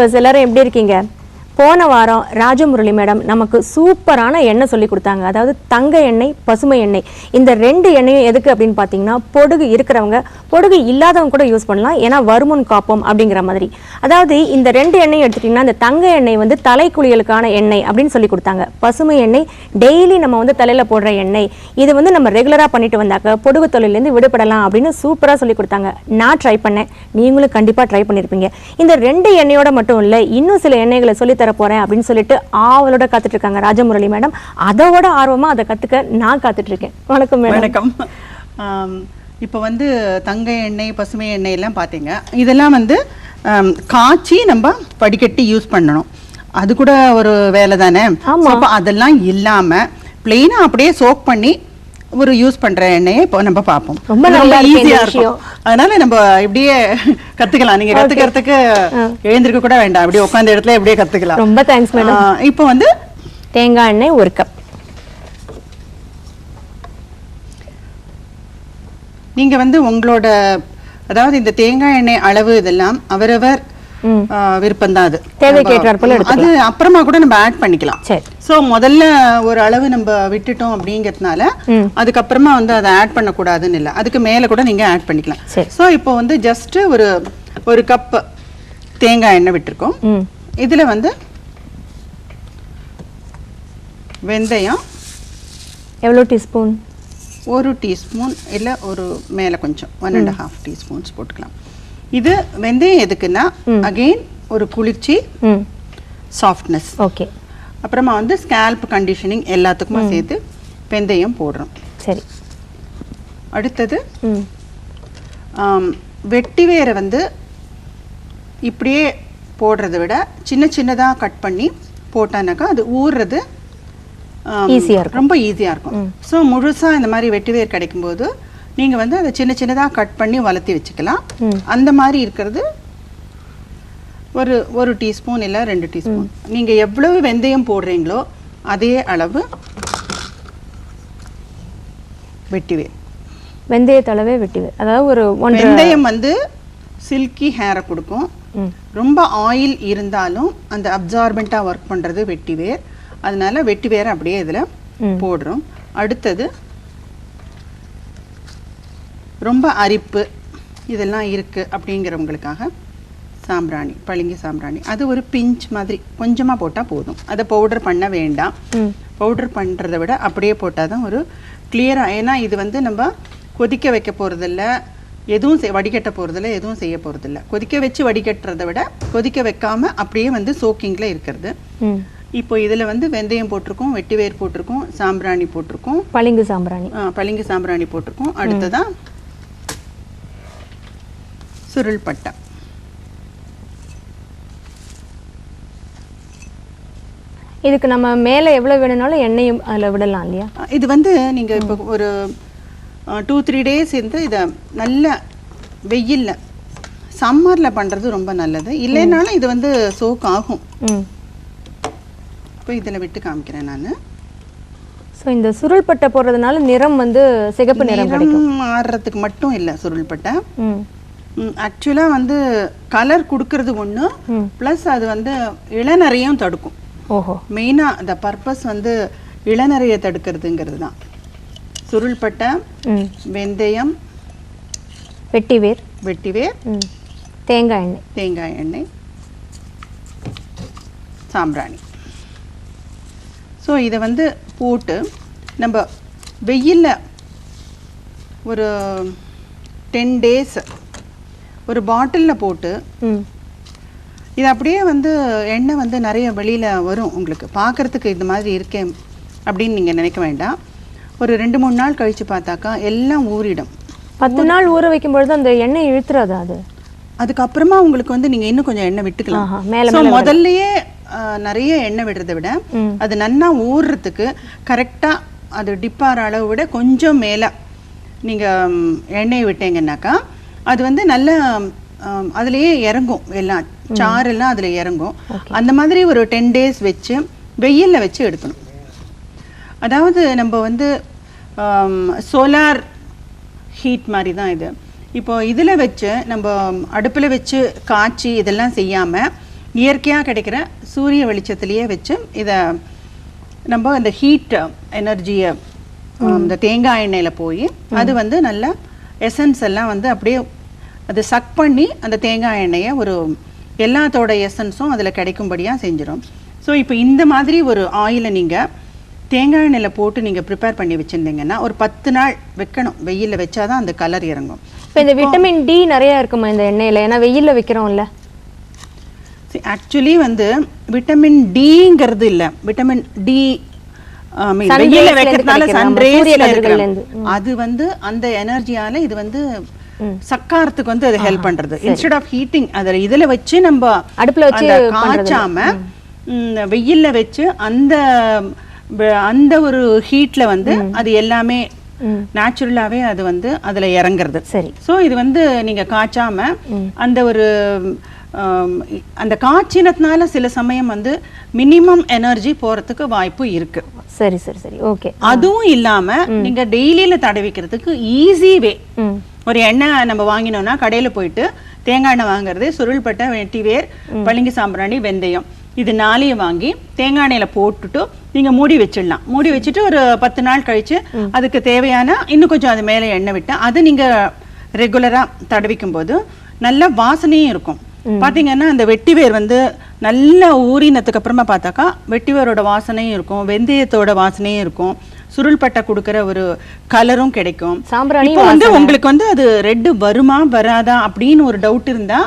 எல்லாரும் எப்படி இருக்கீங்க? போன வாரம் ராஜமுரளி மேடம் நமக்கு சூப்பரான எண்ணெய் சொல்லி கொடுத்தாங்க. அதாவது தங்க எண்ணெய், பசுமை எண்ணெய். இந்த ரெண்டு எண்ணெயும் எதுக்கு அப்படின்னு பார்த்தீங்கன்னா, பொடுகு இருக்கிறவங்க, பொடுகு இல்லாதவங்க கூட யூஸ் பண்ணலாம். ஏன்னா வருமுன் காப்போம் அப்படிங்கிற மாதிரி. அதாவது இந்த ரெண்டு எண்ணெயும் எடுத்துட்டிங்கன்னா, இந்த தங்க எண்ணெய் வந்து தலைக்குளியலுக்கான எண்ணெய் அப்படின்னு சொல்லி கொடுத்தாங்க. பசுமை எண்ணெய் டெய்லி நம்ம வந்து தலையில் போடுற எண்ணெய். இது வந்து நம்ம ரெகுலராக பண்ணிட்டு வந்தாக்க பொடுகு தொழிலேருந்து விடுபடலாம் அப்படின்னு சூப்பராக சொல்லி கொடுத்தாங்க. நான் ட்ரை பண்ணேன், நீங்களும் கண்டிப்பாக ட்ரை பண்ணியிருப்பீங்க. இந்த ரெண்டு எண்ணெயோட மட்டும் இல்லை, இன்னும் சில எண்ணெய்களை சொல்லி தர போறேன் அப்படின்னு சொல்லிட்டு ஆவலோட காத்துட்டு இருக்காங்க ராஜமுரளி மேடம். அதோட ஆர்வமா அதை கத்துக்க நான் காத்துட்டு இருக்கேன். வணக்கம் மேடம். வணக்கம். இப்போ வந்து தங்க எண்ணெய், பசுமை எண்ணெய் எல்லாம் பார்த்தீங்க, இதெல்லாம் வந்து காய்ச்சி நம்ம வடிகட்டி யூஸ் பண்ணணும். அது கூட ஒரு வேலை தானே. அதெல்லாம் இல்லாம பிளெயினா அப்படியே சோக் பண்ணி ஒரு யூஸ் பண்ற எண்ணெயை இப்போ நம்ம பார்ப்போம். ரொம்ப நல்லா ஈஸியா இருக்கும். அதனால நம்ம இப்படியே கத்துக்கலாம். நீங்க கத்துக்கிறதுக்கு எழுந்திருக்க கூட வேண்டாம், அப்படியே உட்கார்ந்த இடத்துல இப்படியே கத்துக்கலாம். ரொம்ப தேங்க்ஸ் மேடம். இப்போ வந்து தேங்காய் எண்ணெய் 1 கப். நீங்க வந்து உங்களோட, அதாவது இந்த தேங்காய் எண்ணெய் அளவு இதெல்லாம் அவரவர் விருப்பம் தான். அது அது அப்புறமா கூட நம்ம ஆட் பண்ணிக்கலாம். சோ முதல்ல ஒரு அளவு நம்ம விட்டுட்டோம் அப்படிங்கிறதுனால அதுக்கப்புறமா வந்து அதை ஆட் பண்ணக்கூடாதுன்னு இல்லை, அதுக்கு மேல கூட நீங்க ஆட் பண்ணிக்கலாம். சோ இப்போ வந்து ஜஸ்ட் ஒரு கப் தேங்காய் எண்ணெய் விட்டுருக்கோம். இதுல வந்து வெந்தயம் எவ்வளவு டீஸ்பூன்? 1 டீஸ்பூன் இல்ல ஒரு மேல கொஞ்சம் 1.5 டீஸ்பூன்ஸ் போட்டுக்கலாம். இது வெந்தயம் எதுக்குன்னா அகைன் ஒரு குளிர்ச்சி, சாஃப்ட்னஸ். ஓகே. அப்புறமா வந்து ஸ்கேல்ப் கண்டிஷனிங் எல்லாத்துக்குமா சேர்த்து வெந்தயம் போடுறோம். சரி. அடுத்தது வெட்டி வேரை வந்து இப்படியே போடுறதை விட சின்ன சின்னதாக கட் பண்ணி போட்டானாக்கா அது ஊறுறது ரொம்ப ஈஸியாக இருக்கும். ஸோ முழுசாக இந்த மாதிரி வெட்டி வேர் கிடைக்கும்போது நீங்கள் வந்து அதை சின்ன சின்னதாக கட் பண்ணி வளர்த்தி வச்சுக்கலாம். அந்த மாதிரி இருக்கிறது ஒரு டீஸ்பூன் இல்லை 2 டீஸ்பூன். நீங்கள் எவ்வளவு வெந்தயம் போடுறீங்களோ அதே அளவு வெட்டிவேர். வெந்தயத்தளவே வெட்டிவேர். அதாவது ஒரு வெந்தயம் வந்து சில்கி ஹேரை கொடுக்கும். ரொம்ப ஆயில் இருந்தாலும் அந்த அப்சார்பெண்ட்டாக ஒர்க் பண்ணுறது வெட்டிவேர். அதனால வெட்டிவேரை அப்படியே இதில் போடுறோம். அடுத்தது ரொம்ப அரிப்பு இதெல்லாம் இருக்குது அப்படிங்கிறவங்களுக்காக சாம்பிராணி, பளிங்கு சாம்பிராணி. அது ஒரு பிஞ்ச் மாதிரி கொஞ்சமாக போட்டால் போதும். அதை பவுடர் பண்ண வேண்டாம். பவுடர் பண்ணுறதை விட அப்படியே போட்டால் தான் ஒரு கிளியராக. ஏன்னா இது வந்து நம்ம கொதிக்க வைக்க போகிறதில்ல, எதுவும் வடிகட்ட போகிறதில்ல, எதுவும் செய்ய போகிறதில்ல. கொதிக்க வச்சு வடிகட்டுறதை விட கொதிக்க வைக்காமல் அப்படியே வந்து சோக்கிங்கில் இருக்கிறது. இப்போ இதில் வந்து வெந்தயம் போட்டிருக்கோம், வெட்டிவேர் போட்டிருக்கோம், சாம்பிராணி போட்டிருக்கோம், பளிங்கு சாம்பிராணி போட்டிருக்கோம். அடுத்ததான் சுருள் பட்டை. இதுக்கு நம்ம மேலே எவ்வளோ வேணும்னாலும் எண்ணெயும் அதில் விடலாம் இல்லையா? இது வந்து நீங்கள் இப்போ ஒரு 2-3 டேஸ் இருந்து இதை நல்ல வெயில்ல சம்மரில் பண்ணுறது ரொம்ப நல்லது. இல்லைனாலும் இது வந்து சோக் ஆகும். இப்போ இதில் விட்டு காமிக்கிறேன் நான். ஸோ இந்த சுருள் பட்டை போடுறதுனால நிறம் வந்து சிகப்பு நிறம் மாறுறதுக்கு மட்டும் இல்லை சுருள் பட்டை. ஆக்சுவலாக வந்து கலர் கொடுக்கறது ஒன்று, ப்ளஸ் அது வந்து இளநரையும் தடுக்கும். ஓஹோ. மெயினாக அந்த பர்பஸ் வந்து இளநரையை தடுக்கிறதுங்கிறது தான். சுருள் பட்டை, வெந்தயம், வெட்டிவேர், தேங்காய் எண்ணெய், சாம்பிராணி. ஸோ இதை வந்து போட்டு நம்ம வெயிலில் ஒரு 10 டேஸ் ஒரு பாட்டிலில் போட்டு இது அப்படியே வந்து எண்ணெய் வந்து நிறைய வெளியில் வரும். உங்களுக்கு பார்க்குறதுக்கு இது மாதிரி இருக்கேன் அப்படின்னு நீங்கள் நினைக்க வேண்டாம். ஒரு 2-3 நாள் கழித்து பார்த்தாக்கா எல்லாம் ஊறிடும். 10 நாள் ஊற வைக்கும்பொழுது அந்த எண்ணெய் இழுத்துறாதா? அது அதுக்கப்புறமா உங்களுக்கு வந்து நீங்கள் இன்னும் கொஞ்சம் எண்ணெய் விட்டுக்கலாம். முதல்லையே நிறைய எண்ணெய் விடுறதை விட அது நல்லா ஊறுறதுக்கு கரெக்டாக அது டிப்பார அளவை விட கொஞ்சம் மேலே நீங்கள் எண்ணெய் விட்டீங்கன்னாக்கா அது வந்து நல்ல அதுலேயே இறங்கும், எல்லாம் சாரெல்லாம் அதில் இறங்கும். அந்த மாதிரி ஒரு 10 டேஸ் வச்சு வெயிலில் வச்சு எடுக்கணும். அதாவது நம்ம வந்து சோலார் ஹீட் மாதிரி தான் இது. இப்போ இதில் வச்சு நம்ம அடுப்பில் வச்சு காய்ச்சி இதெல்லாம் செய்யாமல் இயற்கையாக கிடைக்கிற சூரிய வெளிச்சத்திலேயே வச்சு இதை நம்ம அந்த ஹீட் எனர்ஜியை இந்த தேங்காய் எண்ணெயில் போய் அது வந்து நல்ல எசன்ஸ் எல்லாம் வந்து அப்படியே அது சக் பண்ணி அந்த தேங்காய் எண்ணெயை ஒரு எல்லாத்தோட எசன்ஸும் அதில் கிடைக்கும்படியாக செஞ்சிடும். ஸோ இப்போ இந்த மாதிரி ஒரு ஆயிலை நீங்கள் தேங்காய் எண்ணெயில் போட்டு நீங்கள் ப்ரிப்பேர் பண்ணி வச்சுருந்தீங்கன்னா ஒரு 10 நாள் வைக்கணும். வெயிலில் வச்சாதான் அந்த கலர் இறங்கும். இப்போ இந்த விட்டமின் டி நிறைய இருக்குமா இந்த எண்ணெயில்? ஏன்னா வெயிலில் வைக்கிறோம்ல. ஆக்சுவலி வந்து விட்டமின் டிங்கிறது இல்லை, விட்டமின் டி வெயில வைக்கிறதுனால சன்ரேஸ்ல அது வந்து அந்த எனர்ஜியால இது வந்து சக்காரத்துக்கு வந்து அது ஹெல்ப் பண்றது. இன்ஸ்டெட் ஆஃப் ஹீட்டிங் அதில் இதில் வச்சு நம்ம அடுப்புல வச்சு காய்ச்சாம வெயில்ல வச்சு அந்த அந்த ஒரு ஹீட்ல வந்து அது எல்லாமே நேச்சுரலாவே அது வந்து அதுல இறங்குறது. சரி. ஸோ இது வந்து நீங்க காய்ச்சாம அந்த ஒரு அந்த காய்ச்சினதுனால சில சமயம் வந்து மினிமம் எனர்ஜி போறதுக்கு வாய்ப்பு இருக்கு. சரி சரி சரி, ஓகே. அதுவும் இல்லாம நீங்க டெய்லியில தடவிக்கிறதுக்கு ஈஸி வே. ஒரு எண்ணெய் நம்ம வாங்கினோம்னா கடையில போயிட்டு தேங்காய் எண்ணெய் வாங்குறது, சுருள்பட்டை, வெட்டிவேர், பளிங்கு சாம்பிராணி, வெந்தயம் இது 4 வாங்கி தேங்காய் எண்ணெயில போட்டுட்டு நீங்க மூடி வச்சிடலாம். மூடி வச்சுட்டு ஒரு 10 நாள் கழிச்சு அதுக்கு தேவையான இன்னும் கொஞ்சம் அது மேலே எண்ணெய் விட்டு அது நீங்க ரெகுலரா தடவிக்கும் போது நல்ல வாசனையும் இருக்கும். பாத்தீங்கன்னா அந்த வெட்டிவேர் வந்து நல்லா ஊறினதுக்கு அப்புறமா பார்த்தாக்கா வெட்டிவேரோட வாசனையும் இருக்கும், வெந்தயத்தோட வாசனையும் இருக்கும், சுருள்பட்டை கொடுக்குற ஒரு கலரும் கிடைக்கும். இப்போ வந்து உங்களுக்கு வந்து அது ரெட் வருமா வராதா அப்படின்னு ஒரு டவுட் இருந்தா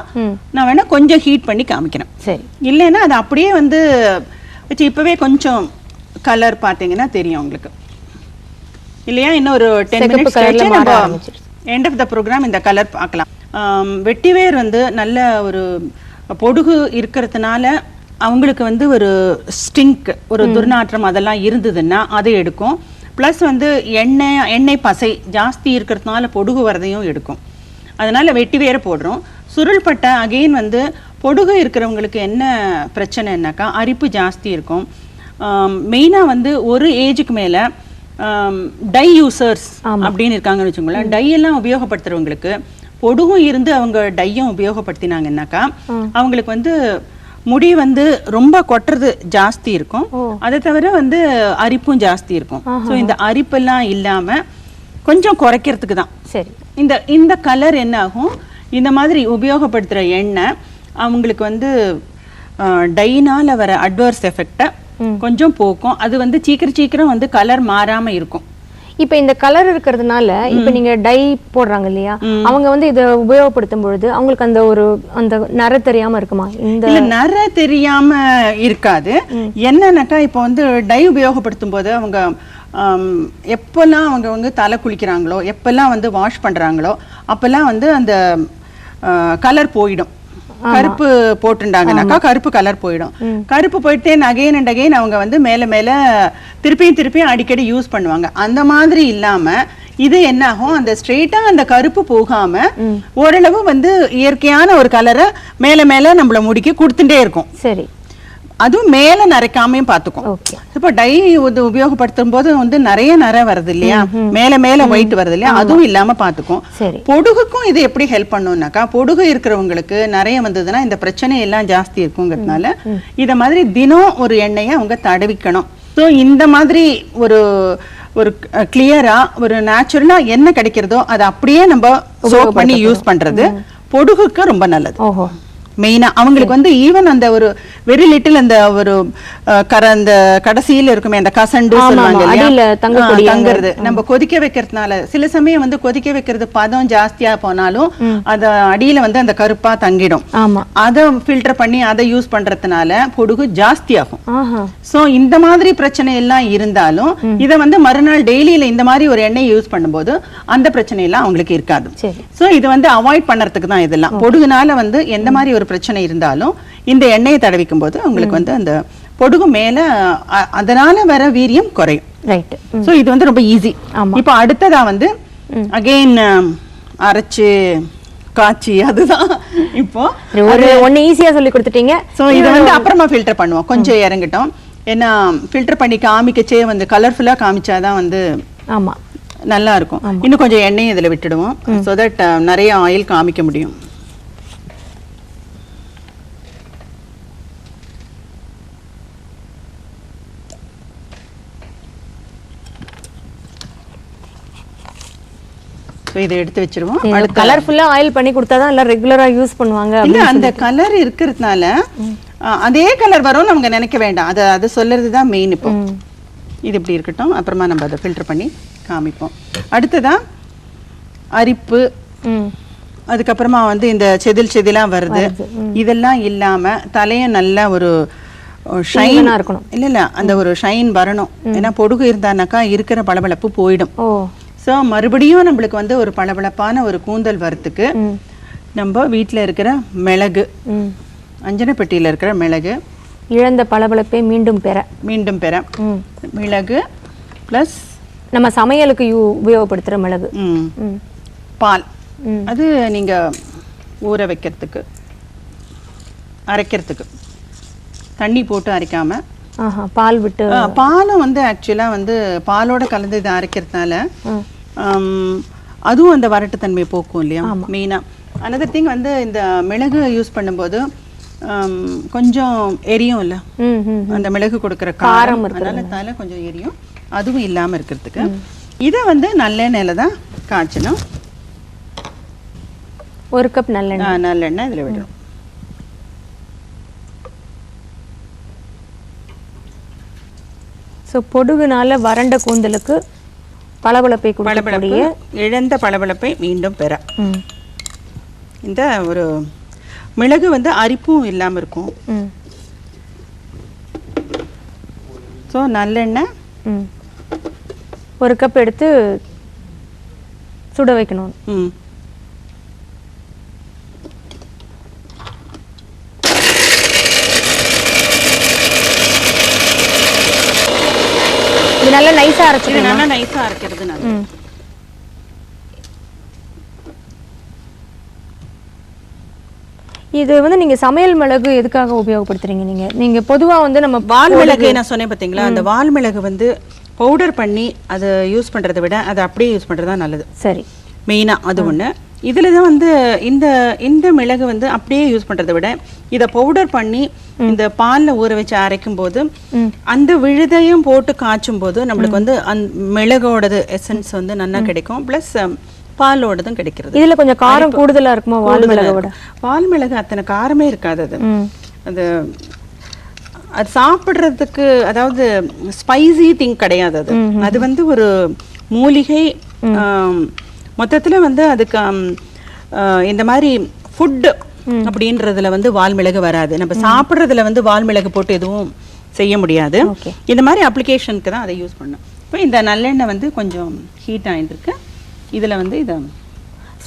நான் வேணா கொஞ்சம் ஹீட் பண்ணி காமிக்கிறேன். சரி. இல்லைன்னா அது அப்படியே வந்து வச்சு இப்பவே கொஞ்சம் கலர் பார்த்தீங்கன்னா தெரியும் உங்களுக்கு இல்லையா? இன்னும் ஒரு 10 மினிட்ஸ் கழிச்சு நம்ம எண்ட் ஆஃப் த ப்ரோக்ராம் இந்த கலர் பார்க்கலாம். வெட்டிவேர் வந்து நல்ல ஒரு பொடுகு இருக்கிறதுனால அவங்களுக்கு வந்து ஒரு ஸ்டிங்க், ஒரு துர்நாற்றம் அதெல்லாம் இருந்ததுன்னா அதை எடுக்கும். ப்ளஸ் வந்து எண்ணெய் பசை ஜாஸ்தி இருக்கிறதுனால பொடுகு வரதையும் எடுக்கும். அதனால வெட்டிவேரை போடுறோம். சுருள்பட்டை அகெயின் வந்து பொடுகு இருக்கிறவங்களுக்கு என்ன பிரச்சனைனாக்கா அரிப்பு ஜாஸ்தி இருக்கும். மெயினாக வந்து ஒரு ஏஜுக்கு மேலே டை யூசர்ஸ் அப்படின்னு இருக்காங்கன்னு வச்சுக்கோங்களேன். டை எல்லாம் உபயோகப்படுத்துறவங்களுக்கு பொடுகும் இருந்து அவங்க டையும் உபயோகப்படுத்தினாங்கன்னாக்கா அவங்களுக்கு வந்து முடி வந்து ரொம்ப கொட்டுறது ஜாஸ்தி இருக்கும். அதை தவிர வந்து அரிப்பும் ஜாஸ்தி இருக்கும். ஸோ இந்த அரிப்பெல்லாம் இல்லாம கொஞ்சம் குறைக்கிறதுக்கு தான். சரி. இந்த கலர் என்ன ஆகும், இந்த மாதிரி உபயோகப்படுத்துற எண்ணெய் அவங்களுக்கு வந்து டைனால வர அட்வர்ஸ் எஃபெக்டை கொஞ்சம் போக்கும். அது வந்து சீக்கிரம் வந்து கலர் மாறாம இருக்கும். இப்ப இந்த கலர் இருக்கிறதுனால இப்ப நீங்க டை போடுறாங்க இல்லையா, அவங்க வந்து இதை உபயோகப்படுத்தும் பொழுது அவங்களுக்கு அந்த நர தெரியாம இருக்குமா? இந்த நர தெரியாம இருக்காது. என்னன்னாக்கா இப்போ வந்து டை உபயோகப்படுத்தும் போது அவங்க எப்பெல்லாம் அவங்க வந்து தலை குளிக்கிறாங்களோ, எப்பெல்லாம் வந்து வாஷ் பண்றாங்களோ அப்பெல்லாம் வந்து அந்த கலர் போயிடும். கருப்பு போட்டுட்டாங்கன்னாக்கா கருப்பு கலர் போயிடும். கருப்பு போயிட்டே அகைன் அண்ட் அகைன் அவங்க வந்து மேல திருப்பியும் அடிக்கடி யூஸ் பண்ணுவாங்க. அந்த மாதிரி இல்லாம இது என்ன ஆகும், அந்த ஸ்ட்ரெயிட்டா அந்த கருப்பு போகாம ஓரளவு வந்து இயற்கையான ஒரு கலரை மேல நம்மள முடிக்க கொடுத்துட்டே இருக்கும். சரி. அதுவும் மேல நரைக்காமையும் பாத்துக்கும். இப்போ டை உபயோகப்படுத்தும் போது வந்து நிறைய நரை வருது இல்லையா, மேல ஒயிட் வருது இல்லையா, அதுவும் இல்லாம பாத்துக்கும். பொடுகுக்கும் இது எப்படி ஹெல்ப் பண்ணும்னாக்கா, பொடுகு இருக்கிறவங்களுக்கு நிறைய வந்ததுன்னா இந்த பிரச்சனை எல்லாம் ஜாஸ்தி இருக்குங்கிறதுனால இத மாதிரி தினம் ஒரு எண்ணெயை அவங்க தடவிக்கணும். ஸோ இந்த மாதிரி ஒரு கிளியரா ஒரு நேச்சுரலா என்ன கிடைக்கிறதோ அதை அப்படியே நம்ம சோக் பண்ணி யூஸ் பண்றது பொடுகுக்கு ரொம்ப நல்லது. மெயினா அவங்களுக்கு வந்து ஈவன் அந்த ஒரு வெரி லிட்டில் அந்த ஒரு அந்த கடைசியில இருக்குமே அந்த கசண்டு சொல்லுவாங்க இல்லையா, தங்குறது நம்ம கொதிக்க வைக்கிறதுனால சில சமயம் வந்து கொதிக்க வைக்கிறது பதம் ஜாஸ்தியா போனாலும் அது அடியில வந்து அந்த கருப்பா தங்கிடும். அதை ஃபில்டர் பண்ணி அதை யூஸ் பண்றதுனால பொடுகு ஜாஸ்தி ஆகும். சோ இந்த மாதிரி பிரச்சனை எல்லாம் இருந்தாலும் இதை வந்து மறுநாள் டெய்லியில இந்த மாதிரி ஒரு எண்ணெய் யூஸ் பண்ணும்போது அந்த பிரச்சனை எல்லாம் அவங்களுக்கு இருக்காது. சோ இது வந்து அவாய்ட் பண்றதுக்கு தான் இதெல்லாம். பொடுகுனால வந்து எந்த மாதிரி ஒரு பிரச்சனை இருந்தாலும் இந்த எண்ணெயை தடவிக்கும் போது உங்களுக்கு வந்து அந்த பொடுகு மேல அதனால வர வீரியம் குறையும். ரைட். சோ இது வந்து ரொம்ப ஈஸி. இப்போ அடுத்ததா வந்து அகைன் அரைச்சு காய்ச்சி அதுதான் இப்போ ஒன்னு ஈஸியா சொல்லி கொடுத்துட்டீங்க. சோ இது வந்து அப்புறமா ஃபில்டர் பண்ணுவோம், கொஞ்சம் இறங்கட்டும். ஏன்னா ஃபில்டர் பண்ணி காமிக்கச்சே வந்து கலர்ஃபுல்லா காமிச்சாதான் வந்து ஆமா நல்லா இருக்கும். இன்னும் கொஞ்சம் எண்ணெயை இதுல விட்டுடுவோம், சோ தட் நிறைய ஆயில் காமிக்க முடியும். இதை எடுத்து வச்சிருவோம். கலர்ஃபுல்லா ஆயில் பண்ணி கொடுத்தாதான் எல்லாம் ரெகுலரா யூஸ் பண்ணுவாங்க. இல்ல அந்த கலர் இருக்கிறதுனால அதே கலர் வரும் நமக்கு நினைக்க வேண்டாம். அது சொல்றது தான் மெயின். இப்போ இது இப்படி இருக்கட்டும், அப்புறமா நம்ம அதை ஃபில்டர் பண்ணி காமிப்போம். அடுத்ததா அரிப்பு, அதுக்கப்புறமா வந்து இந்த செதிலா வருது, இதெல்லாம் இல்லாம தலையும் நல்லா ஒரு ஷைனா இருக்கணும். இல்ல அந்த ஒரு ஷைன் வரணும். ஏன்னா பொடுகு இருந்தானாக்கா இருக்கிற பளபளப்பு போயிடும். ஸோ மறுபடியும் நம்மளுக்கு வந்து ஒரு பளபளப்பான ஒரு கூந்தல் வரத்துக்கு நம்ம வீட்டில் இருக்கிற மிளகு, அஞ்சனப்பெட்டியில் இருக்கிற மிளகு, இழந்த பளபளப்பை மீண்டும் பெற மிளகு ப்ளஸ் நம்ம சமையலுக்கு உபயோகப்படுத்துகிற மிளகு, பால். அது நீங்கள் ஊற வைக்கிறதுக்கு, அரைக்கிறதுக்கு தண்ணி போட்டு அரைக்காம பால் விட்டு, பாலும் வந்து ஆக்சுவலாக வந்து பாலோட கலந்து இதை அரைக்கிறதுனால அதுவும் அந்த வரட்டுத்தன்மையை போக்கும் இல்லையா மெயினாக. அனதர் திங் வந்து இந்த மிளகு யூஸ் பண்ணும்போது கொஞ்சம் எரியும் இல்லை, அந்த மிளகு கொடுக்குற காரம், அதனால தலை கொஞ்சம் எரியும். அதுவும் இல்லாமல் இருக்கிறதுக்கு இதை வந்து நல்லெண்ணெயில் தான் காய்ச்சணும். 1 கப் நல்லெண்ணெய் இதில் விடணும். ஸோ பொடுகுனால வறண்ட கூந்தலுக்கு பளபளப்பை கொடுக்கக்கூடிய, இழந்த பளபளப்பை மீண்டும் பெற இந்த ஒரு மிளகு வந்து அரிப்பும் இல்லாமல் இருக்கும். ஸோ நல்லெண்ணெய் 1 கப் எடுத்து சுட வைக்கணும். இது நல்லா நைஸா அரைச்சிட்டு, நல்லா நைஸா அரைக்கிறது நல்லது. இது வந்து நீங்க சமையல் மிளகு எதுக்காக உபயோகப்படுத்துறீங்க? நீங்க பொதுவா வந்து நம்ம வால் மிளகு நான் சொன்னேன் பாத்தீங்களா, அந்த வால் மிளகு வந்து பவுடர் பண்ணி அதை யூஸ் பண்றதை விட அதை அப்படியே யூஸ் பண்றது தான் நல்லது. சரி, மெயினா அது ஒண்ணு. இதுல தான் வந்து இந்த மிளகு வந்து அப்படியே யூஸ் பண்றதை விட இதை பவுடர் பண்ணி இந்த பால்ல ஊற வச்சு அரைக்கும் போது அந்த விழுதையும் போட்டு காய்ச்சும் போது நம்மளுக்கு வந்து மிளகோடது எசன்ஸ் வந்து நல்லா கிடைக்கும். பிளஸ் பாலோடதும் கிடைக்கிறது. இதுல கொஞ்சம் காரம் கூடுதலா இருக்குமா வால் மிளகோட? வால் மிளகு அத்தனை காரமே இருக்காது. அது அது சாப்பிடுறதுக்கு, அதாவது ஸ்பைசி திங் கிடையாது. அது வந்து ஒரு மூலிகை. மொத்தத்துல வந்து அதுக்கு இந்த மாதிரி ஃபுட் அப்படின்றதுல வந்து வால் மிளகு வராது. நம்ம சாப்பிட்றதுல வந்து வால் மிளகு போட்டு எதுவும் செய்ய முடியாது. இந்த மாதிரி அப்ளிகேஷனுக்கு தான் அதை யூஸ் பண்ணோம். இப்போ இந்த நல்லெண்ணெய் வந்து கொஞ்சம் ஹீட் ஆகிட்டுருக்கு. இதுல வந்து இதை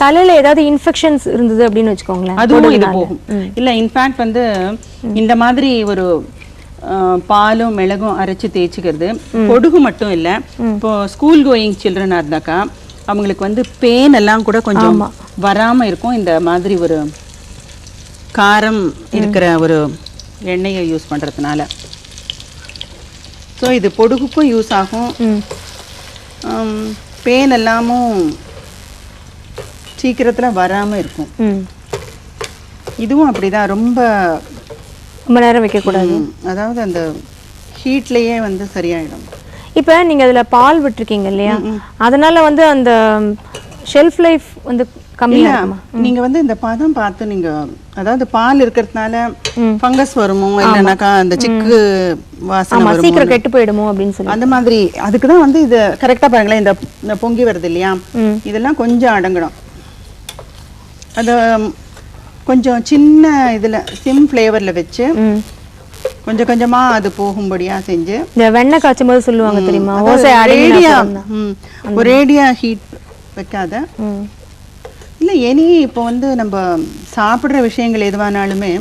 தலையில ஏதாவது இன்ஃபெக்ஷன்ஸ் இருந்தது அப்படின்னு வச்சுக்கோங்களேன், அதுவும் இது போகும். இல்ல இன்ஃபேக்ட் வந்து இந்த மாதிரி ஒரு பாலும் மிளகும் அரைச்சு தேய்ச்சிக்கிறது பொடுகு மட்டும் இல்லை. இப்போ ஸ்கூல் கோயிங் சில்ட்ரனா இருந்தாக்கா அவங்களுக்கு வந்து பெயின் எல்லாம் கூட கொஞ்சம் வராம இருக்கும். இந்த மாதிரி ஒரு காரம் இருக்கிற ஒரு எண்ணெயை யூஸ் பண்றதுனால. ஸோ இது பொடுகுக்கும் யூஸ் ஆகும். பெயின் எல்லாமும் சீக்கிரத்துல வராம இருக்கும். இதுவும் அப்படிதான், ரொம்ப நேரம் வைக்க கூடாது. அதாவது அந்த ஹீட்லயே வந்து சரியாயிடும். இப்போ நீங்க அதுல பால் விட்டுருக்கீங்க இல்லையா, அதனால வந்து அந்த ஷெல்ஃப் லைஃப் வந்து கம்மியா இருக்குமா? நீங்க வந்து இந்த பதம் பார்த்து நீங்க, அதாவது பால் இருக்கிறதுனால ஃபங்கஸ் வருமோ இல்லைனாக்கா அந்த சிக்கு வாசனை வருமோ, சீக்கிரம் கெட்டு போயிடுமோ அப்படின்னு சொல்லி அந்த மாதிரி. அதுக்கு தான் வந்து இது கரெக்டா பாருங்களேன், இந்த பொங்கி வருது இல்லையா, இதெல்லாம் கொஞ்சம் அடங்கணும். அது கொஞ்சம் சின்ன இதுல சிம் ஃப்ளேவர்ல வச்சு கொஞ்சம் கொஞ்சமா அது போகும்படியா செஞ்சு, இந்த வெண்ணெய் காய்ச்சும் போது சொல்லுவாங்க தெரியுமா, ஒரேடியா ஹீட் வைக்காத. இல்லை எனி இப்போ வந்து நம்ம சாப்பிட்ற விஷயங்கள் எதுவானாலுமே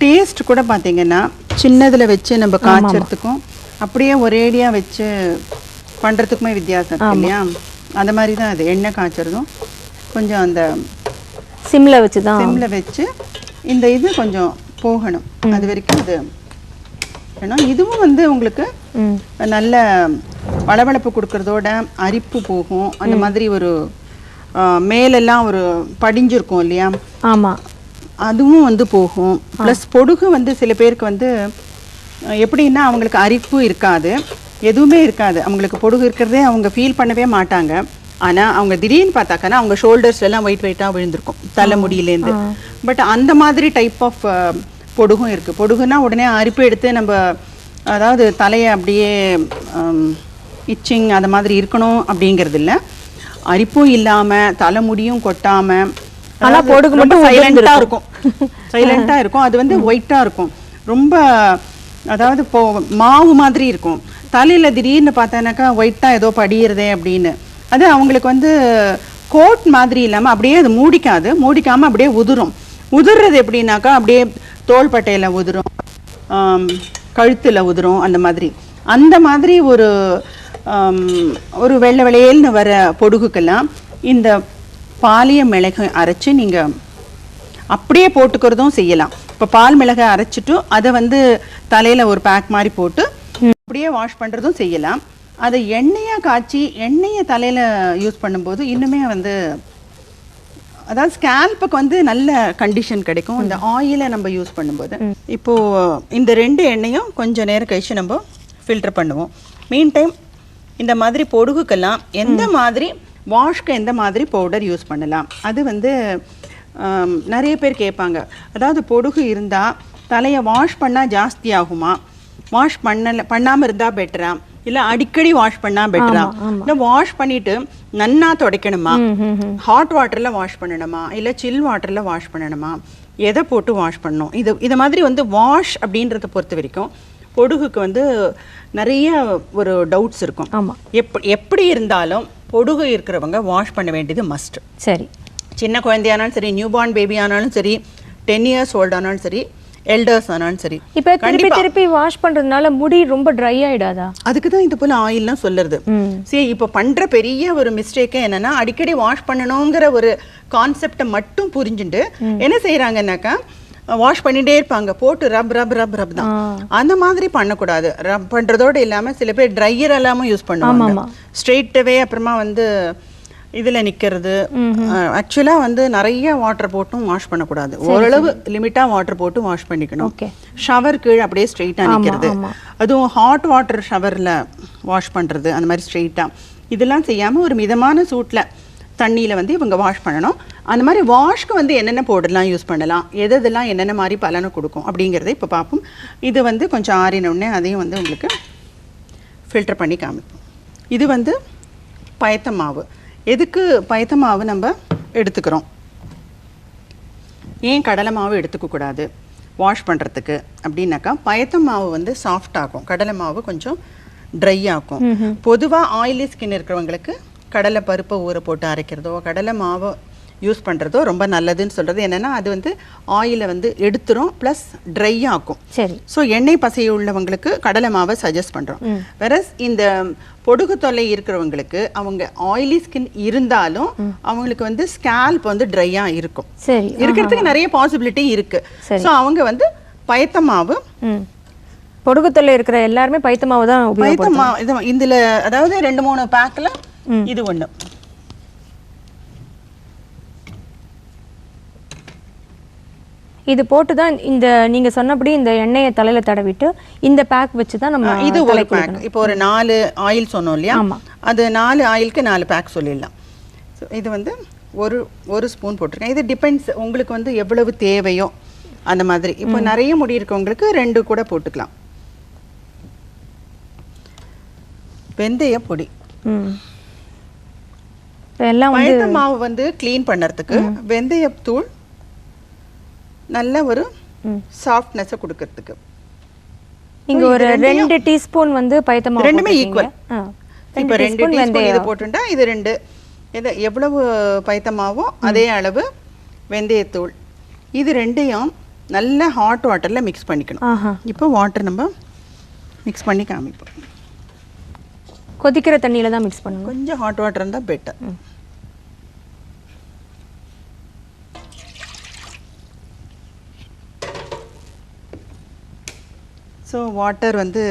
டேஸ்ட் கூட பார்த்தீங்கன்னா சின்னதில் வச்சு நம்ம காய்ச்சறதுக்கும் அப்படியே ஒரேடியாக வச்சு பண்ணுறதுக்குமே வித்தியாசம் இருக்கு இல்லையா. அந்த மாதிரி தான் அது எண்ணெய் காய்ச்சறதும் கொஞ்சம் அந்த சிம்மில் வச்சு இந்த இது கொஞ்சம் போகணும். அது வரைக்கும் அது ஏன்னா இதுவும் வந்து உங்களுக்கு நல்ல வளவளப்பு கொடுக்கறதோட அரிப்பு போகும். அந்த மாதிரி ஒரு மேலெல்லாம் ஒரு படிஞ்சிருக்கும் இல்லையா, ஆமாம், அதுவும் வந்து போகும். ப்ளஸ் பொடுகு வந்து சில பேருக்கு வந்து எப்படின்னா அவங்களுக்கு அரிப்பு இருக்காது, எதுவுமே இருக்காது. அவங்களுக்கு பொடுகு இருக்கிறதே அவங்க ஃபீல் பண்ணவே மாட்டாங்க. ஆனால் அவங்க திடீர்னு பார்த்தாக்கன்னா அவங்க ஷோல்டர்ஸ்லாம் வெயிட்டாக விழுந்திருக்கும் தலைமுடியிலேருந்து. பட் அந்த மாதிரி டைப் ஆஃப் பொடுகும் இருக்குது. பொடுகுன்னா உடனே அரிப்பு எடுத்து நம்ம அதாவது தலையை அப்படியே இச்சிங் அது மாதிரி இருக்கணும் அப்படிங்கிறது இல்லை. அரிப்பும் இல்லாமல் தலைமுடியும் கொட்டாமல் ஆனால் பொடுகு மட்டும் சைலண்ட்டாக இருக்கும். சைலண்ட்டாக இருக்கும். அது வந்து ஒயிட்டாக இருக்கும். ரொம்ப அதாவது இப்போ மாவு மாதிரி இருக்கும். தலையில் திடீர்னு பார்த்தானாக்கா ஒயிட்டாக ஏதோ படியிருதே அப்படின்னு. அது அவங்களுக்கு வந்து கோட் மாதிரி இல்லாமல் அப்படியே அது மூடிக்காமல் அப்படியே உதிரும். உதிர்றது எப்படின்னாக்கா அப்படியே தோள்பட்டையில் உதிரும், கழுத்தில் உதிரும். அந்த மாதிரி ஒரு வெள்ளை வெளையல்னு வர பொடுகுக்கெல்லாம் இந்த பாலிய மிளகை அரைச்சி நீங்கள் அப்படியே போட்டுக்கிறதும் செய்யலாம். இப்போ பால் மிளகை அரைச்சிட்டு அதை வந்து தலையில் ஒரு பேக் மாதிரி போட்டு அப்படியே வாஷ் பண்ணுறதும் செய்யலாம். அதை எண்ணெயாக காய்ச்சி எண்ணெயை தலையில் யூஸ் பண்ணும்போது இன்னுமே வந்து அதாவது ஸ்கேல்புக்கு வந்து நல்ல கண்டிஷன் கிடைக்கும் இந்த ஆயிலை நம்ம யூஸ் பண்ணும்போது. இப்போது இந்த 2 எண்ணெயும் கொஞ்சம் நேரம் கழிச்சு நம்ம ஃபில்டர் பண்ணுவோம். மீன் டைம் இந்த மாதிரி பொடுகுக்கெல்லாம் எந்த மாதிரி வாஷ்க்கு எந்த மாதிரி பவுடர் யூஸ் பண்ணலாம், அது வந்து நிறைய பேர் கேட்பாங்க. அதாவது பொடுகு இருந்தால் தலையை வாஷ் பண்ணால் ஜாஸ்தி ஆகுமா, வாஷ் பண்ணாமல் இருந்தால் பெட்டரா, இல்லை அடிக்கடி வாஷ் பண்ணால் பெட்டரா, இல்லை வாஷ் பண்ணிட்டு நன்னா துடைக்கணுமா, ஹாட் வாட்டரில் வாஷ் பண்ணணுமா, இல்லை சில் வாட்டரில் வாஷ் பண்ணணுமா, எதை போட்டு வாஷ் பண்ணணும், இது மாதிரி வந்து வாஷ் அப்படின்றத பொறுத்த வரைக்கும் பொடுகுக்கு வந்து நிறைய ஒரு டவுட்ஸ் இருக்கும். எப்படி இருந்தாலும் பொடுகு இருக்கிறவங்க வாஷ் பண்ண வேண்டியது மஸ்ட். சரி, சின்ன குழந்தையானாலும் சரி, நியூ பார்ன் பேபி ஆனாலும் சரி, 10 years old ஆனாலும் சரி, எல்டர்ஸ் ஆனாலும் சரி. இப்போ திருப்பி வாஷ் பண்றதுனால முடி ரொம்ப ட்ரை ஆயிடாதா? அதுக்கு தான் இது போல ஆயில்லாம் சொல்லுறது. சரி, இப்போ பண்ற பெரிய ஒரு மிஸ்டேக்கே என்னன்னா அடிக்கடி வாஷ் பண்ணணுங்கிற ஒரு கான்செப்டை மட்டும் புரிஞ்சுட்டு என்ன செய்யறாங்கன்னாக்கா வாஷ் பண்ணிட்டே இருப்பாங்க, போட்டு ரப் ரப் ரப் ரப் தான். அந்த மாதிரி பண்ணக்கூடாது. ரப் பண்றதோட இல்லாம சில பேர் ட்ரையர் எல்லாமே யூஸ் பண்ணுவாங்க. ஸ்ட்ரெயிட்டவே அப்புறமா வந்து இதில் நிற்கிறது. ஆக்சுவலாக வந்து நிறைய வாட்டர் போட்டும் வாஷ் பண்ணக்கூடாது. ஓரளவு லிமிட்டாக வாட்டர் போட்டு வாஷ் பண்ணிக்கணும். ஷவர் கீழே அப்படியே ஸ்ட்ரெயிட்டாக நிற்கிறது, அதுவும் ஹாட் வாட்டர் ஷவரில் வாஷ் பண்ணுறது, அந்த மாதிரி ஸ்ட்ரெயிட்டாக இதெல்லாம் செய்யாமல் ஒரு மிதமான சூட்டில் தண்ணியில் வந்து இவங்க வாஷ் பண்ணணும். அந்த மாதிரி வாஷ்க்கு வந்து என்னென்ன பவுடர்லாம் யூஸ் பண்ணலாம், எதெல்லாம் என்னென்ன மாதிரி பலனை கொடுக்கும் அப்படிங்கிறத இப்போ பார்ப்போம். இது வந்து கொஞ்சம் ஆறினோடனே அதையும் வந்து உங்களுக்கு ஃபில்டர் பண்ணி காமிப்போம். இது வந்து பயத்த மாவு. எதுக்கு பயத்த மாவு நம்ம எடுத்துக்கிறோம், ஏன் கடலை மாவு எடுத்துக்கக்கூடாது வாஷ் பண்ணுறதுக்கு அப்படின்னாக்கா, பயத்த மாவு வந்து சாஃப்ட் ஆகும், கடலை மாவு கொஞ்சம் ட்ரை ஆகும். பொதுவாக ஆயிலி ஸ்கின் இருக்கிறவங்களுக்கு கடலை பருப்பை ஊற போட்டு அரைக்கிறதோ கடலை மாவை யூஸ் பண்ணுறதோ ரொம்ப நல்லதுன்னு சொல்கிறது என்னென்னா, அது வந்து ஆயிலை வந்து எடுத்துரும், ப்ளஸ் ட்ரை ஆக்கும். சரி, ஸோ எண்ணெய் பசையை உள்ளவங்களுக்கு கடலை மாவை சஜஸ்ட் பண்ணுறோம். வெரஸ் இந்த பொடுகு தொல்லை இருக்கிறவங்களுக்கு அவங்க ஆயிலி ஸ்கின் இருந்தாலும் அவங்களுக்கு வந்து ஸ்கேல்ப் வந்து ட்ரையாக இருக்கும். சரி, இருக்கிறதுக்கு நிறைய பாசிபிலிட்டி இருக்கு. ஸோ அவங்க வந்து பயத்த மாவு, பொடுகு தொல்லை இருக்கிற எல்லாருமே பயத்த மாவு தான் பயத்த மாவு இதில் அதாவது 2-3 பேக்கில் இது ஒன்று. இது போட்டு தான் இந்த நீங்க சொன்னபடி இந்த எண்ணெயை தலையில தடவிட்டு இந்த பேக் வச்சு தான் நம்ம இது ஒரு பேக். இப்போ ஒரு 4 ஆயில் சொன்னோம் இல்லையா, அது 4 ஆயிலுக்கு 4 பேக் சொல்லிடலாம். ஸோ இது வந்து ஒரு ஸ்பூன் போட்டிருக்கேன். இது டிபெண்ட்ஸ் உங்களுக்கு வந்து எவ்வளவு தேவையோ அந்த மாதிரி. இப்போ நிறைய முடி இருக்கவங்களுக்கு 2 கூட போட்டுக்கலாம். வெந்தய பொடி, பயத்த மாவு வந்து க்ளீன் பண்ணுறதுக்கு வெந்தயத்தூள் நல்ல ஒரு சாஃப்ட்னஸை கொடுக்கறதுக்கு இங்க ஒரு 2 டீஸ்பூன் வந்து பயத்த மாவு, ரெண்டுமே ஈக்குவல். இப்போ 2 டீஸ்பூன் இது போட்டுட்டா இது 2, இது எவ்வளவு பயத்த மாவோ அதே அளவு வெந்தயத்தூள். இது ரெண்டையும் நல்ல ஹாட் வாட்டரில் மிக்ஸ் பண்ணிக்கணும். இப்போ வாட்டர் நம்ம மிக்ஸ் பண்ணி காமிப்போம். கொதிக்கிற தண்ணியில தான் மிக்ஸ் பண்ணணும். கொஞ்சம் ஹாட் வாட்டர் இருந்தால் பெட்டர். ஸோ வாட்டர் வந்து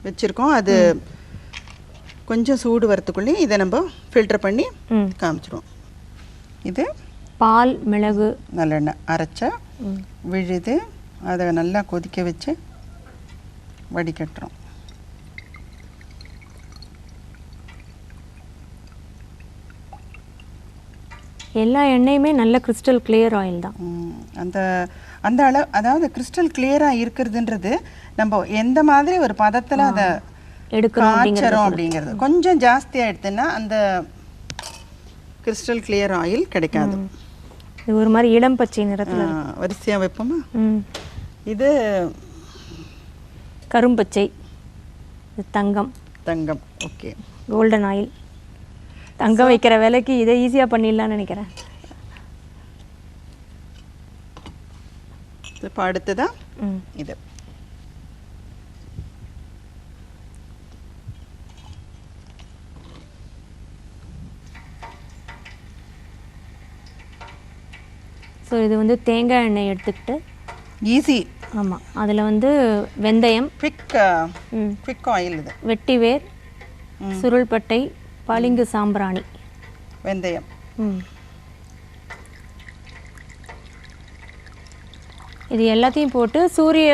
வச்சுருக்கோம், அது கொஞ்சம் சூடு வரத்துக்குள்ளே இதை நம்ம ஃபில்டர் பண்ணி காமிச்சிடுவோம். இது பால் மிளகு நல்லெண்ணெய் அரைச்சா விழுது, அதை நல்லா கொதிக்க வச்சு வடிகட்டுறோம். எல்லா எண்ணெயுமே நல்ல கிறிஸ்டல் கிளியர் ஆயில் தான். அந்த அந்த அளவு, அதாவது கிறிஸ்டல் கிளியராக இருக்கிறதுன்றது நம்ம எந்த மாதிரி ஒரு பதத்தில் அதை எடுக்கிறோம் அப்படிங்கிறது. கொஞ்சம் ஜாஸ்தியாக எடுத்துன்னா அந்த கிறிஸ்டல் கிளியர் ஆயில் கிடைக்காது. இது ஒரு மாதிரி இளம் பச்சை நிறத்தில் வரிசையாக வைப்போமா? இது கரும்பச்சை, இது தங்கம். தங்கம், ஓகே. Golden oil. தங்கம் வைக்கிற விலைக்கு இதை ஈஸியாக பண்ணிடலான்னு நினைக்கிறேன். இப்போ அடுத்ததா இது ஸோ இது வந்து தேங்காய் எண்ணெய் எடுத்துக்கிட்டு ஈஸி. ஆமாம், அதில் வந்து வெந்தயம், குவிக் ஆயில், இது வெட்டிவேர், சுருள்பட்டை, பளிங்கு சாம்பிராணி, வெந்தயம். இது எல்லாத்தையும் போட்டு சூரிய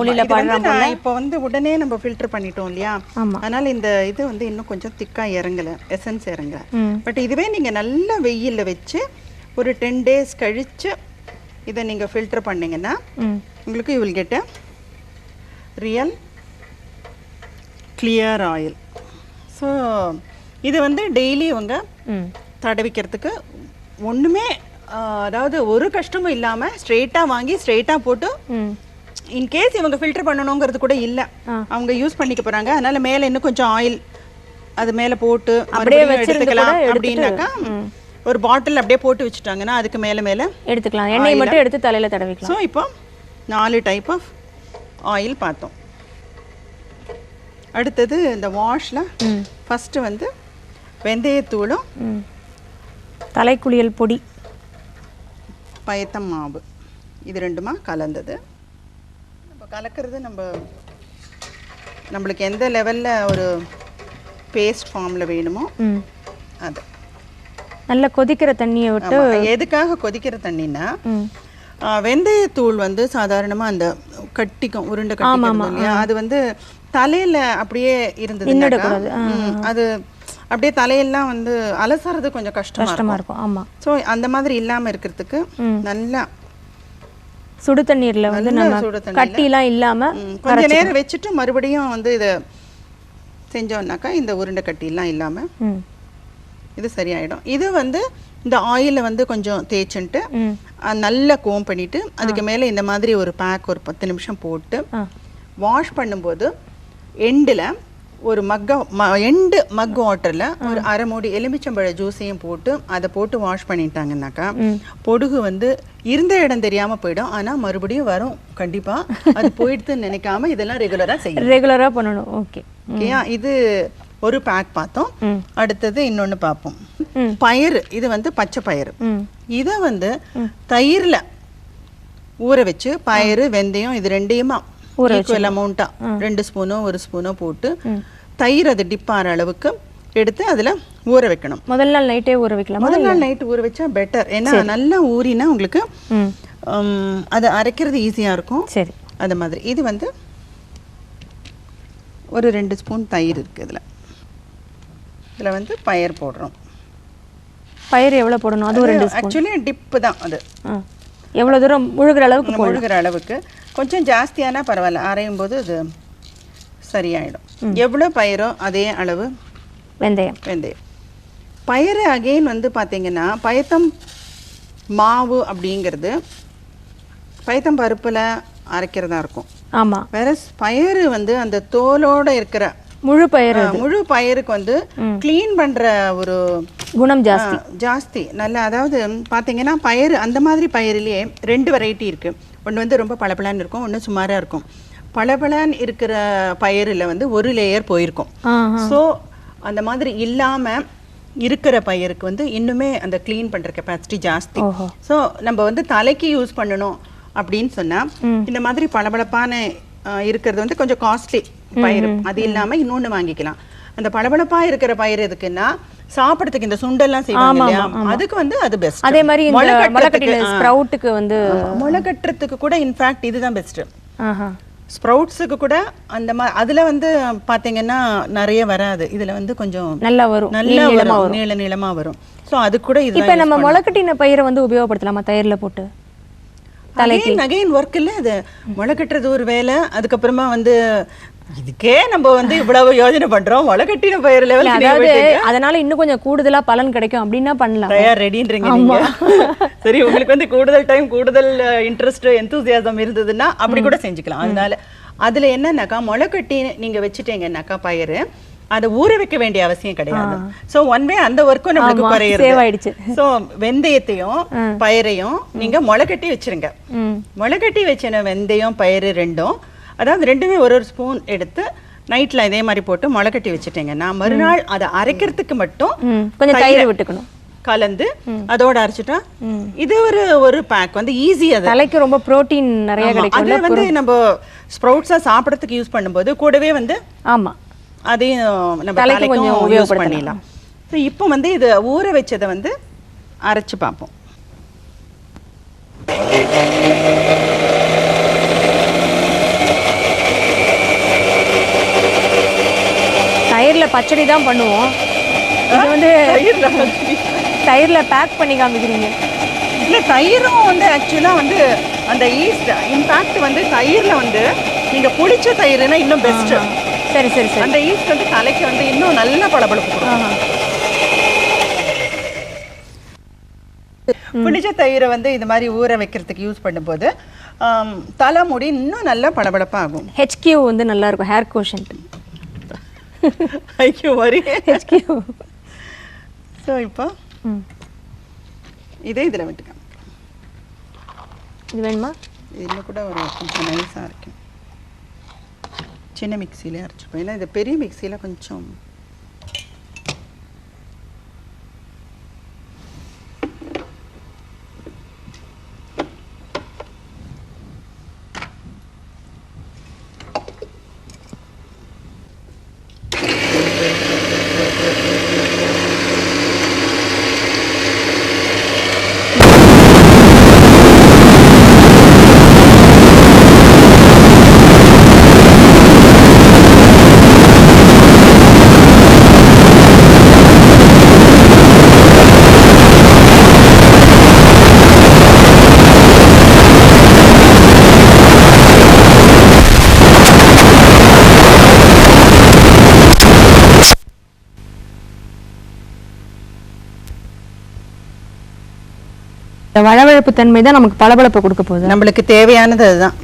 ஒளியில படுறோம். இப்போ வந்து உடனே நம்ம ஃபில்டர் பண்ணிட்டோம் இல்லையா, அதனால இந்த இது வந்து இன்னும் கொஞ்சம் திக்கா இறங்கல, எசன்ஸ் இறங்கல. பட் இதுவே நீங்க நல்ல வெயில்ல வச்சு ஒரு 10 days கழிச்சு இதை நீங்க ஃபில்டர் பண்ணீங்கன்னா உங்களுக்கு you will get a real clear oil. So இது வந்து டெய்லி இவங்க தடவிக்கிறதுக்கு ஒண்ணுமே, அதாவது ஒரு கஷ்டமும் இல்லாம ஸ்ட்ரெயிட்டா வாங்கி ஸ்ட்ரெயிட்டா போட்டு இன்கேஸ் இவங்க ஃபில்டர் பண்ணணுங்கிறது கூட இல்ல, அவங்க யூஸ் பண்ணிக்க போறாங்க. அதனால மேல இன்னும் கொஞ்சம் ஆயில் அது மேல போட்டு அப்படியே எடுத்துக்கலாம். அப்படின்னாக்கா ஒரு பாட்டில் அப்படியே போட்டு வச்சுட்டாங்கன்னா அதுக்கு மேல மேல எடுத்துக்கலாம், எண்ணெய் மட்டும் எடுத்து தலையில தடவிக்கலாம். ஸோ இப்போ 4 டைப் ஆஃப் ஆயில் பார்த்தோம். அடுத்தது இந்த வாஷ்ல ஃபர்ஸ்ட் வந்து வெந்தயத்தூளும் தலைக்குளியல் பொடி, பயத்தம் மாவு, இது ரெண்டுமா கலந்தது. நம்ம கலக்கிறது நம்மளுக்கு எந்த லெவலில் ஒரு பேஸ்ட் ஃபார்மில் வேணுமோ அது. நல்லா கொதிக்கிற தண்ணியை விட்டு. எதுக்காக கொதிக்கிற தண்ணின்னா, வெந்தயத்தூள் வந்து சாதாரணமாக அந்த கட்டிக்கும், உருண்டை கட்டிக்கும் இல்லையா, அது வந்து தலையில் அப்படியே இருந்தது, அது அப்படியே தலையெல்லாம் வந்து அலசறது கொஞ்சம் கஷ்டமா இருக்கும். ஆமா. ஸோ அந்த மாதிரி இல்லாம இருக்கிறதுக்கு நல்லா சுடு தண்ணீர்ல வந்து நம்ம கட்டிலாம் இல்லாம கொஞ்ச நேரம் வச்சுட்டு மறுபடியும் வந்து இதை செஞ்சோம்னாக்கா இந்த உருண்டை கட்டிலாம் இல்லாம இது சரியாயிடும். இது வந்து இந்த ஆயில வந்து கொஞ்சம் தேய்ச்சிட்டு நல்லா கோம் பண்ணிட்டு அதுக்கு மேல இந்த மாதிரி ஒரு பேக் ஒரு 10 நிமிஷம் போட்டு வாஷ் பண்ணும்போது எண்டில் ஒரு எண்டு மக் வாட்டர்ல ஒரு அரை மூடி எலுமிச்சம்பழ ஜூஸையும் போட்டு அதை போட்டு வாஷ் பண்ணிட்டாங்கன்னாக்கா பொடுகு வந்து இருந்த இடம் தெரியாம போயிடும். ஆனா மறுபடியும் வரும் கண்டிப்பா. அது போயிடுதுன்னு நினைக்காம இதெல்லாம் ரெகுலரா பண்ணணும். ஓகே, இது ஒரு பேக் பார்த்தோம். அடுத்தது இன்னொன்னு பார்ப்போம். பயிறு, இது வந்து பச்சை பயிறு. இதை வந்து தயிர்ல ஊற வச்சு பயிறு வெந்தயம் இது ரெண்டையுமா ஈக்குவல் அமௌண்ட்டா 2 ஸ்பூனோ 1 ஸ்பூனோ போட்டு தயிர் அது டிப் ஆகிற அளவுக்கு எடுத்து அதுல ஊற வைக்கணும். முதல் நாள் நைட்டே ஊற வைக்கலாம். முதல் நாள் நைட் ஊற வச்சா பெட்டர். ஏன்னா நல்லா ஊறினா உங்களுக்கு அது அரைக்கிறது ஈஸியா இருக்கும். சரி, அது மாதிரி. இது வந்து ஒரு 2 ஸ்பூன் தயிர் இருக்கு. இதுல வந்து பயிர் போடுறோம். பயிர் எவ்வளவு போடணும்? அது ஒரு 2 ஸ்பூன். ஆக்சுவலி டிப் தான் அது. எவ்வளவு தூரம் முழுகிற அளவுக்கு கொஞ்சம் ஜாஸ்தியானா பரவாயில்ல, அரையும் போது அது சரியாயிடும். எவ்வளவு பயிரோ அதே அளவு வெந்தயம். பயிறு அகைன் வந்து பாத்தீங்கன்னா பயத்தம் மாவு அப்படிங்கிறது பயத்தம் பருப்புல அரைக்கிறதா இருக்கும். ஆமா. வேற பயிறு வந்து அந்த தோலோட இருக்கிற முழு பயிருக்கு வந்து கிளீன் பண்ற ஒரு குணம் ஜாஸ்தி நல்ல. அதாவது பாத்தீங்கன்னா பயிறு அந்த மாதிரி பயிரிலேயே 2 வெரைட்டி இருக்கு. ஒன்று வந்து ரொம்ப பளபளன்னு இருக்கும், ஒன்று சுமாராக இருக்கும். பளபளன்னு இருக்கிற பயிரில் வந்து ஒரு லேயர் போயிருக்கும். ஸோ அந்த மாதிரி இல்லாமல் இருக்கிற பயிருக்கு வந்து இன்னுமே அந்த க்ளீன் பண்ணுற கெப்பாசிட்டி ஜாஸ்தி. ஸோ நம்ம வந்து தலைக்கு யூஸ் பண்ணணும் அப்படின்னு சொன்னால் இந்த மாதிரி பளபளப்பான இருக்கிறது வந்து கொஞ்சம் காஸ்ட்லி பயிர். அது இல்லாமல் இன்னொன்று வாங்கிக்கலாம். அந்த பளபளப்பா இருக்கிற பயிர் எதுக்குன்னா சாப்பிடுறதுக்கு இந்த சுண்டெல்லாம் செய்வாங்க இல்லையா, அதுக்கு வந்து அது பெஸ்ட். அதே மாதிரி இந்த முளைக்கட்டில ஸ்ப்ரவுட்க்கு வந்து முளைக்கட்டுறதுக்கு கூட இன்ஃபேக்ட் இதுதான் பெஸ்ட். ஸ்ப்ரவுட்ஸுக்கு கூட அந்த அதுல வந்து பாத்தீங்கன்னா நிறைய வராது. இதுல வந்து கொஞ்சம் நல்லா வரும், நல்லா வரும், நீளமா வரும். ஸோ அது கூட இது இப்போ நம்ம முளைக்கட்டின பயிரை வந்து உபயோகப்படுத்தலாமா தயிர்ல போட்டு? அகைன் ஒர்க் இல்லை அது, முளைக்கட்டுறது ஒரு வேலை. அதுக்கப்புறமா வந்து இதுக்கே நம்ம வந்து இவ்வளவு யோசனை பண்றோம், முளைக்கட்டின பயிர் லெவல். அதாவது அதனால இன்னும் கொஞ்சம் கூடுதலா பலன் கிடைக்கும் அப்படின்னா பண்ணலாம். தயார் ரெடின்றீங்க நீங்க. சரி, உங்களுக்கு வந்து கூடுதல் டைம், கூடுதல் இன்ட்ரெஸ்ட், எந்தூசியாசம் இருந்ததுன்னா அப்படி கூட செஞ்சுக்கலாம். அதனால அதுல என்னன்னாக்கா முளைக்கட்டி நீங்க வச்சுட்டீங்கன்னாக்கா பயிர் அதை ஊற வைக்க வேண்டிய அவசியம் கிடையாது. சோ ஒன் வே அந்த ஒர்க்கும் நமக்கு குறையுது. சோ வெந்தயத்தையும் பயிரையும் நீங்க முளைக்கட்டி வச்சிருங்க. முளைக்கட்டி வச்சின வெந்தயம் பயிறு ரெண்டும், அதாவது ரெண்டுமே ஒரு ஸ்பூன் எடுத்து நைட்ல இதே மாதிரி போட்டு முளைக்கட்டி வச்சுட்டீங்கன்னா மறுநாள் அதை அரைக்கிறதுக்கு மட்டும் கொஞ்சம் தயிர் விட்டுக்கணும், கலந்து அதோட அரைச்சிட்டா இது ஒரு பேக் வந்து ஈஸி. அது தலைக்கு ரொம்ப புரோட்டீன் நிறைய கிடைக்கும். அது வந்து நம்ம ஸ்ப்ரவுட்ஸா சாப்பிடறதுக்கு யூஸ் பண்ணும்போது கூடவே வந்து ஆமா அதையும் நம்ம தலைக்கும் யூஸ் பண்ணிடலாம். ஸோ இப்போ வந்து இது ஊற வச்சதை வந்து அரைச்சு பார்ப்போம். தயிர்ல பச்சடி தான் பண்ணுவோம், இது வந்து தயிர்ல பேக் பண்ணி காமிக்கிறீங்க. இல்லை, தயிரும் வந்து ஆக்சுவலாக வந்து அந்த ஈஸ்ட் இம்பேக்ட் வந்து தயிர்ல வந்து நீங்க புளிச்ச தயிர்னா இன்னும் பெஸ்ட். சரி சரி சரி. அந்த ஈஸ்ட் வந்து தலைக்கு வந்து இன்னும் நல்ல பளபளப்பு கொடுக்கும். புளிச்ச தயிரை வந்து இது மாதிரி ஊற வைக்கிறதுக்கு யூஸ் பண்ணும்போது தலைமுடி இன்னும் நல்ல பளபளப்பாகும். HQ வந்து நல்லா இருக்கும், ஹேர் கோஷன்ட். ஐயோ வரி HQ. ஸோ இப்போ இதே இதில் விட்டுக்க. இது வேணுமா? இதில் கூட ஒரு கொஞ்சம் நைஸாக இருக்கும். சின்ன மிக்சியிலே அரைச்சிப்போம், ஏன்னா இது பெரிய மிக்சியில் கொஞ்சம் வளவழப்பு தன்மை தான் நமக்கு பளபளப்பு கொடுக்க போகுது. நம்மளுக்கு தேவையானது அதுதான்.